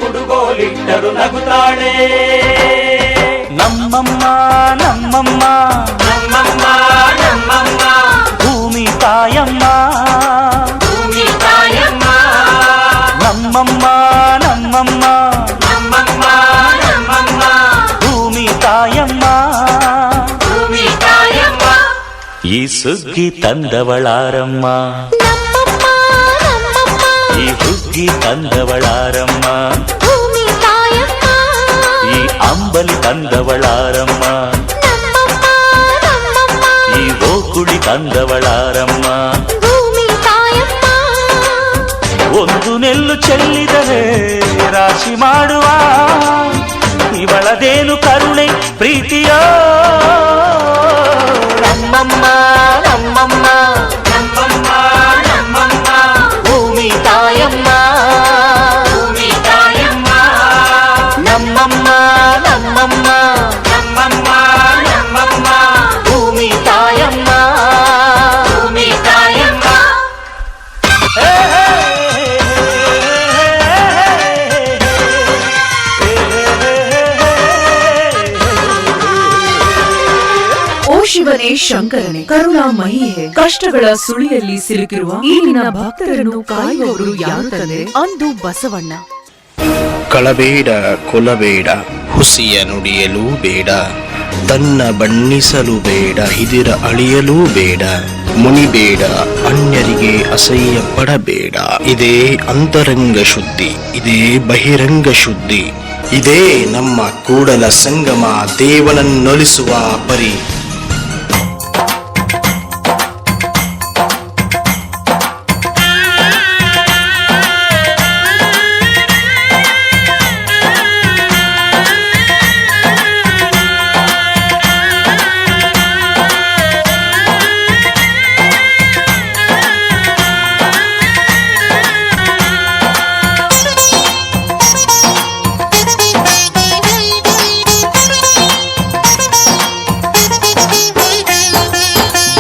ಕುಡುಗೋಲಿಟ್ಟರು ನಗುತ್ತಾಳೆ. ನಮ್ಮಮ್ಮ ನಮ್ಮಮ್ಮ ನಮ್ಮಮ್ಮ ನಮ್ಮಮ್ಮ ಭೂಮಿ ತಾಯಮ್ಮ, ಭೂಮಿ ತಾಯಮ್ಮ. ನಮ್ಮಮ್ಮ ನಮ್ಮಮ್ಮ ನಮ್ಮಮ್ಮ ನಮ್ಮಮ್ಮ ಭೂಮಿ ತಾಯಮ್ಮ, ಭೂಮಿ ತಾಯಮ್ಮ. ಈ ಸುಗ್ಗಿ ತಂದವಳಾರಮ್ಮ, ಈ ಹುಗ್ಗಿ ತಂದವಳಾರಮ್ಮ, ಈ ಅಂಬಲಿ ತಂದವಳಾರಮ್ಮ, ಈ ಓಕುಳಿ ತಂದವಳಾರಮ್ಮ. ಒಂದು ನೆಲ್ಲು ಚೆಲ್ಲಿದರೆ ರಾಶಿ ಮಾಡುವ ಇವಳದೇನು ಕರುಣೆ ಪ್ರೀತಿಯೋ. ನಮ್ಮಮ್ಮ ನಮ್ಮಮ್ಮ ನಮ್ಮಮ್ಮ ನಮ್ಮಮ್ಮ ಭೂಮಿ ತಾಯಮ್ಮ, ಭೂಮಿ ತಾಯಮ್ಮ. ನಮ್ಮಮ್ಮ ನಮ್ಮಮ್ಮ ನಮ್ಮಮ್ಮ ನಮ್ಮಮ್ಮ ಭೂಮಿ ತಾಯಮ್ಮ, ಭೂಮಿ ತಾಯಮ್ಮ. ಓ ಶಿವನೇ ಶಂಕರನೇ ಕರುಣಾಮಯಿಯೇ, ಕಷ್ಟಗಳ ಸುಳಿಯಲ್ಲಿ ಸಿಲುಕಿರುವ ಈ ನಿನ್ನ ಭಕ್ತರನ್ನು ಕಾಯುವವರು ಯಾರು ತಂದೆ ಅಂದು ಬಸವಣ್ಣ. ಕಳಬೇಡ ಕೊಲಬೇಡ, ಹುಸಿಯ ನುಡಿಯಲೂ ಬೇಡ, ತನ್ನ ಬಣ್ಣಿಸಲು ಬೇಡ, ಹಿದಿರ ಅಳಿಯಲೂ ಬೇಡ, ಮುನಿಬೇಡ ಅನ್ಯರಿಗೆ ಅಸಹ್ಯ ಪಡಬೇಡ. ಇದೇ ಅಂತರಂಗ ಶುದ್ಧಿ, ಇದೇ ಬಹಿರಂಗ ಶುದ್ಧಿ, ಇದೇ ನಮ್ಮ ಕೂಡಲ ಸಂಗಮ ದೇವನನ್ನೊಲಿಸುವ ಪರಿ.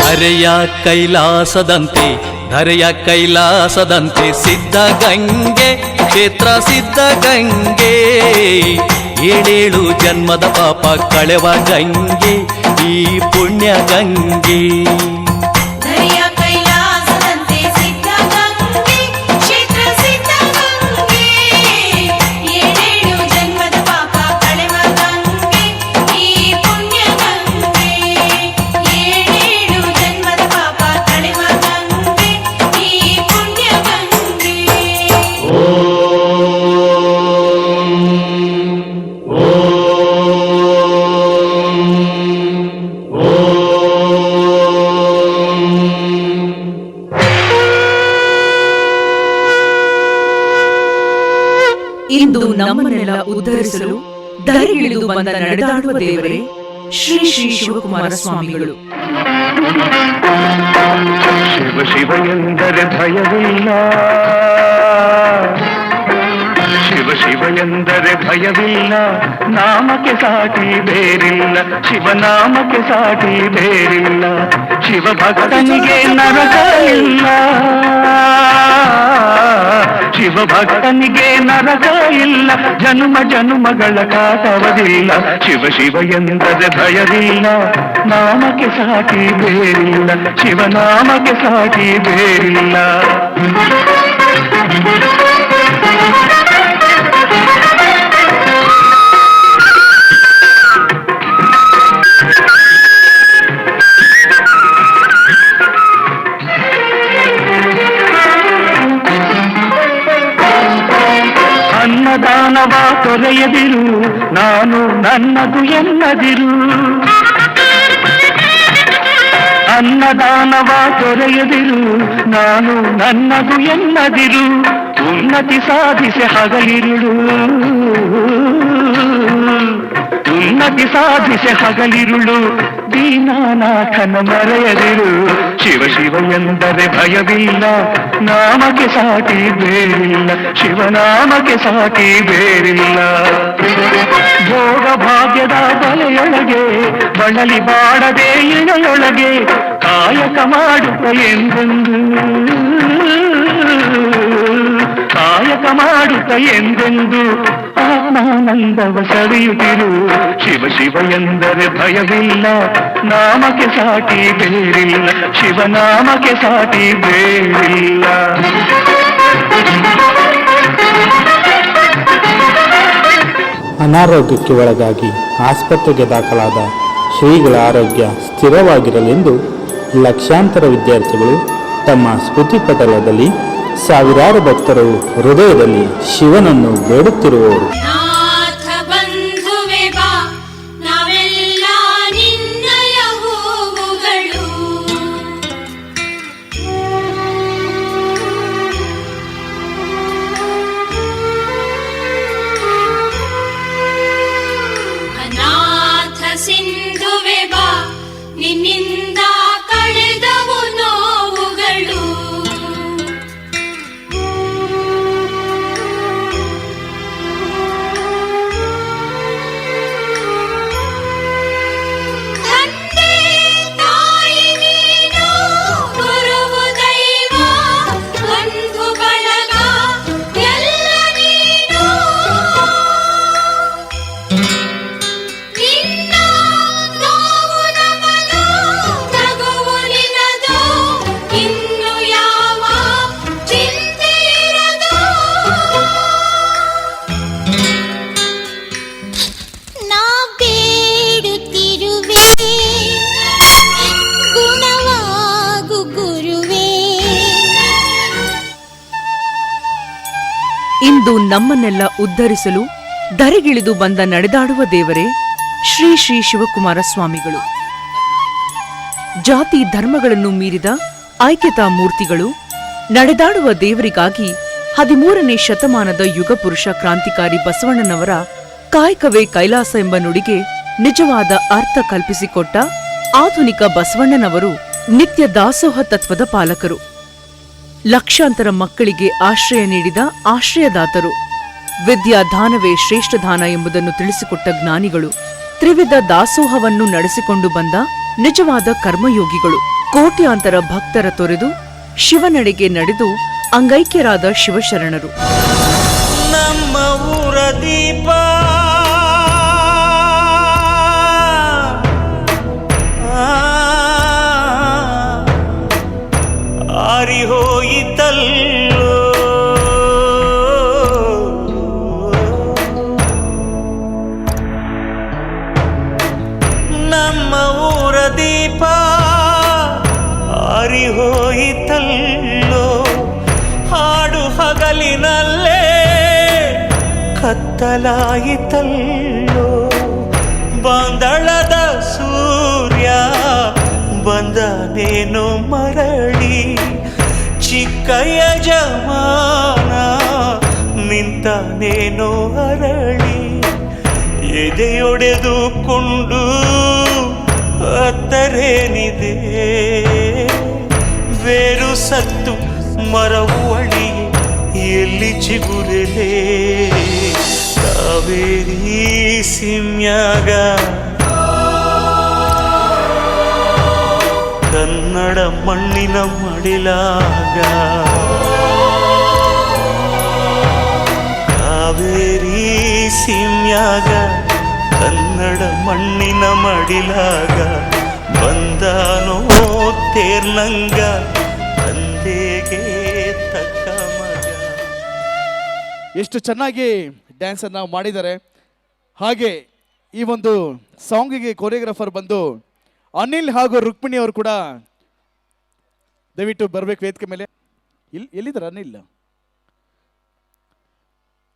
ಧರೆಯ ಕೈಲಾಸದಂತೆ, ಧರೆಯ ಕೈಲಾಸದಂತೆ ಸಿದ್ಧ ಗಂಗೆ, ಕ್ಷೇತ್ರ ಸಿದ್ಧ ಗಂಗೆ, ಏಳೇಳು ಜನ್ಮದ ಪಾಪ ಕಳೆವ ಗಂಗೆ, ಈ ಪುಣ್ಯ ಗಂಗೆ. ಇಂದು ನಮ್ಮನ್ನೆಲ್ಲ ಉದ್ಧರಿಸಲು ಧರೆಗಿಳಿದು ಬಂದ ನಡೆದಾಡುವ ದೇವರೇ ಶ್ರೀ ಶ್ರೀ ಶಿವಕುಮಾರ ಸ್ವಾಮಿಗಳು. ಶಿವ ಶಿವ ಎಂದರೆ ಭಯವಿಲ್ಲ, ಶಿವ ಶಿವ ಎಂದರೆ ಭಯವಿಲ್ಲ, ನಾಮಕ್ಕೆ ಸಾಟಿ ಬೇರಿಲ್ಲ, ಶಿವನಾಮಕ್ಕೆ ಸಾಟಿ ಬೇರಿಲ್ಲ, ಶಿವ ಭಕ್ತನಿಗೆ ನರಕ ಇಲ್ಲ, ಶಿವ ಭಕ್ತನಿಗೆ ನರಕ ಇಲ್ಲ, ಜನುಮ ಜನುಮಗಳ ಕಾಟವದಿಲ್ಲ. ಶಿವ ಶಿವ ಎಂದರೆ ಭಯವಿಲ್ಲ, ನಾಮಕ್ಕೆ ಸಾಟಿ ಬೇರಿಲ್ಲ, ಶಿವನಾಮಕ್ಕೆ ಸಾಟಿ ಬೇರಿಲ್ಲ. ಅನ್ನದಾನವ ತೊರೆಯದಿರು, ನಾನು ನನ್ನದು ಎನ್ನದಿರು, ಅನ್ನದಾನವ ತೊರೆಯದಿರು, ನಾನು ನನ್ನದು ಎನ್ನದಿರು, ಉನ್ನತಿ ಸಾಧಿಸಿ ಹಗಲಿರುಳು, ಉನ್ನತಿ ಸಾಧಿಸಿ ಹಗಲಿರುಳು, ದೀನಾನಾಥನ ಮರೆಯದಿರು. ಶಿವ ಶಿವ ಎಂದರೆ ಭಯವಿಲ್ಲ, ನಾಮಕ್ಕೆ ಸಾಟಿ ಬೇರಿಲ್ಲ, ಶಿವನಾಮಕ್ಕೆ ಸಾಟಿ ಬೇರಿಲ್ಲ. ಭೋಗ ಭಾಗ್ಯದ ಬಲೆಯೊಳಗೆ ಬಳಲಿ ಬಾಡದೆ ಇಳೆಯೊಳಗೆ ಕಾಯಕ ಮಾಡುತ್ತ ಎಂದೆಂದು ಕಾಯಕ ಮಾಡುತ್ತ ಎಂದೆಂದು ಆತ್ಮಾನಂದವ ಸವಿಯುತ್ತಿರು. ಶಿವ ಶಿವ ಎಂದರೆ ಭಯವಿಲ್ಲ, ನಾಮಕ್ಕೆ ಸಾಟಿ ಬೇರಿಲ್ಲ, ಶಿವನಾಮಕ್ಕೆ ಸಾಟಿ ಬೇರಿಲ್ಲ. ಅನಾರೋಗ್ಯಕ್ಕೆ ಒಳಗಾಗಿ ಆಸ್ಪತ್ರೆಗೆ ದಾಖಲಾದ ಶ್ರೀಗಳ ಆರೋಗ್ಯ ಸ್ಥಿರವಾಗಿರಲೆಂದು ಲಕ್ಷಾಂತರ ವಿದ್ಯಾರ್ಥಿಗಳು ತಮ್ಮ ಸ್ಮೃತಿಪಟಲದಲ್ಲಿ, ಸಾವಿರಾರು ಭಕ್ತರು ಹೃದಯದಲ್ಲಿ ಶಿವನನ್ನು ಬೇಡುತ್ತಿರುವವರು. ನಾಥ ಬಂಧುವೆ ಬಾ, ನಾವೆಲ್ಲ ನಿನ್ನಯ ಹೂವುಗಳು. ಅನಾಥ ಸಿಂಧುವೆ ಬಾ, ನಿನ್ನಿಂದ ಕಳೆದವು ನೋವುಗಳು. ತಂದೆ ತಾಯಿ ನೀನು, ಗುರುವು ದೈವ, ಬಂಧು ಬಳಗ ಎಲ್ಲ ನೀನು. ನಿನ್ನ ನೋವು ನಮದು, ನಗುವು ನಿನದು, ಇನ್ನು ಯಾವ ಚಿಂತೆ ಇರದು. ನಾ ಬೇಡುತ್ತಿರುವೆ, ಗುಣವಾಗು ಗುರುವೇ. ಇಂದು ನಮ್ಮನ್ನೆಲ್ಲ ಉದ್ಧರಿಸಲು ಧರೆಗಿಳಿದು ಬಂದ ನಡೆದಾಡುವ ದೇವರೇ ಶ್ರೀ ಶ್ರೀ ಶಿವಕುಮಾರ ಸ್ವಾಮಿಗಳು. ಜಾತಿ ಧರ್ಮಗಳನ್ನು ಮೀರಿದ ಐಕ್ಯತಾ ಮೂರ್ತಿಗಳು, ನಡೆದಾಡುವ ದೇವರಿಗಾಗಿ 13ನೇ ಶತಮಾನದ ಯುಗಪುರುಷ ಕ್ರಾಂತಿಕಾರಿ ಬಸವಣ್ಣನವರ ಕಾಯಕವೇ ಕೈಲಾಸ ಎಂಬ ನುಡಿಗೆ ನಿಜವಾದ ಅರ್ಥ ಕಲ್ಪಿಸಿಕೊಟ್ಟ ಆಧುನಿಕ ಬಸವಣ್ಣನವರು ನಿತ್ಯ ದಾಸೋಹ ತತ್ವದ ಪಾಲಕರು. ಲಕ್ಷಾಂತರ ಮಕ್ಕಳಿಗೆ ಆಶ್ರಯ ನೀಡಿದ ಆಶ್ರಯದಾತರು. ವಿದ್ಯಾದಾನವೇ ಶ್ರೇಷ್ಠ ದಾನ ಎಂಬುದನ್ನು ತಿಳಿಸಿಕೊಟ್ಟ ಜ್ಞಾನಿಗಳು. ತ್ರಿವಿಧ ದಾಸೋಹವನ್ನು ನಡೆಸಿಕೊಂಡು ಬಂದ ನಿಜವಾದ ಕರ್ಮಯೋಗಿಗಳು. ಕೋಟ್ಯಾಂತರ ಭಕ್ತರ ತೊರೆದು ಶಿವನಡೆಗೆ ನಡೆದು ಅಂಗೈಕ್ಯರಾದ ಶಿವಶರಣರು. ನಮ್ಮ ಊರ ದೀಪ ಆರಿಹೋಯಿತಲ್ಲೋ, ನಮ್ಮ ಊರ ದೀಪ ಆರಿಹೋಯಿತಲ್ಲೋ, ಹಾಡು ಹಗಲಿನಲ್ಲೇ ಕತ್ತಲಾಯಿತಲ್ಲೋ, ಬಾಂದಳದ ಸೂರ್ಯ ಬಂದನೇನು ಮರಳಿ, ಚಿಕ್ಕ ಯಜಮಾನ ನಿಂತನೇನೋ ಅರಳಿ, ಎದೆಯೊಡೆದುಕೊಂಡು ಅತ್ತರೇನಿದೆ, ಬೇರು ಸತ್ತು ಮರವು ಅಳಿಯೇ ಎಲ್ಲಿ ಚಿಗುರೆಲೆ, ಕಾವೇರಿ ಸಿಮ್ಯಾಗ ಕನ್ನಡ ಮಣ್ಣಿನ ಮಡಿಲಾಗ, ಕಾವೇರಿ ಸಿಮ್ಯಾಗ ಕನ್ನಡ ಮಣ್ಣಿನ ಮಡಿಲಾಗ, ಬಂದಾನೋ ತೇರ್ನಂಗ ತಂದೆಗೆ ತಕ್ಕ ಮಗ. ಎಷ್ಟು ಚೆನ್ನಾಗಿ ಡ್ಯಾನ್ಸನ್ನು ಮಾಡಿದ್ದಾರೆ. ಹಾಗೆ ಈ ಒಂದು ಸಾಂಗಿಗೆ ಕೊರಿಯೋಗ್ರಾಫರ್ ಬಂದು ಅನಿಲ್ ಹಾಗೂ ರುಕ್ಮಿಣಿ ಅವರು ಕೂಡ ದಯವಿಟ್ಟು ಬರಬೇಕು ವೇದಿಕೆ ಮೇಲೆ. ಎಲ್ಲಿದ್ದಾರೆ ಅನಿಲ್?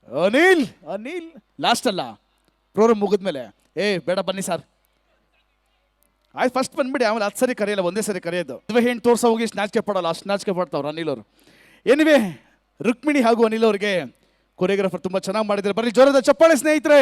ಅನಿಲ್ ಅನಿಲ್ ಲಾಸ್ಟ್ ಅಲ್ಲ, ಪ್ರೋಗ್ರಾಮ್ ಮುಗಿದ್ಮೇಲೆ ಬೇಡ ಬನ್ನಿ ಸರ್, ಆಯ್ತು ಫಸ್ಟ್ ಬಂದ್ಬಿಡಿ, ಆಮೇಲೆ 10 ಸರಿ ಕರೆಯಲ್ಲ, ಒಂದೇ ಸರಿ ಕರೆಯೋದು. ಹೆಣ್ಣು ತೋರ್ಸೋ ಹೋಗಿ ನಾಚಿಕೆ ಪಡೋಲ್ಲ, ಅಷ್ಟು ನಾಚಿಕೆ ಪಡ್ತಾವ್ರು ಅನಿಲ್ ಅವರು. ಎನಿವೆ ರುಕ್ಮಿಣಿ ಹಾಗೂ ಅನಿಲ್ ಅವರಿಗೆ ಕೊರಿಯೋಗ್ರಾಫರ್ ತುಂಬ ಚೆನ್ನಾಗಿ ಮಾಡಿದ್ದಾರೆ. ಬರಲಿ ಜೋರದ ಚಪ್ಪಾಳೆ ಸ್ನೇಹಿತರೆ.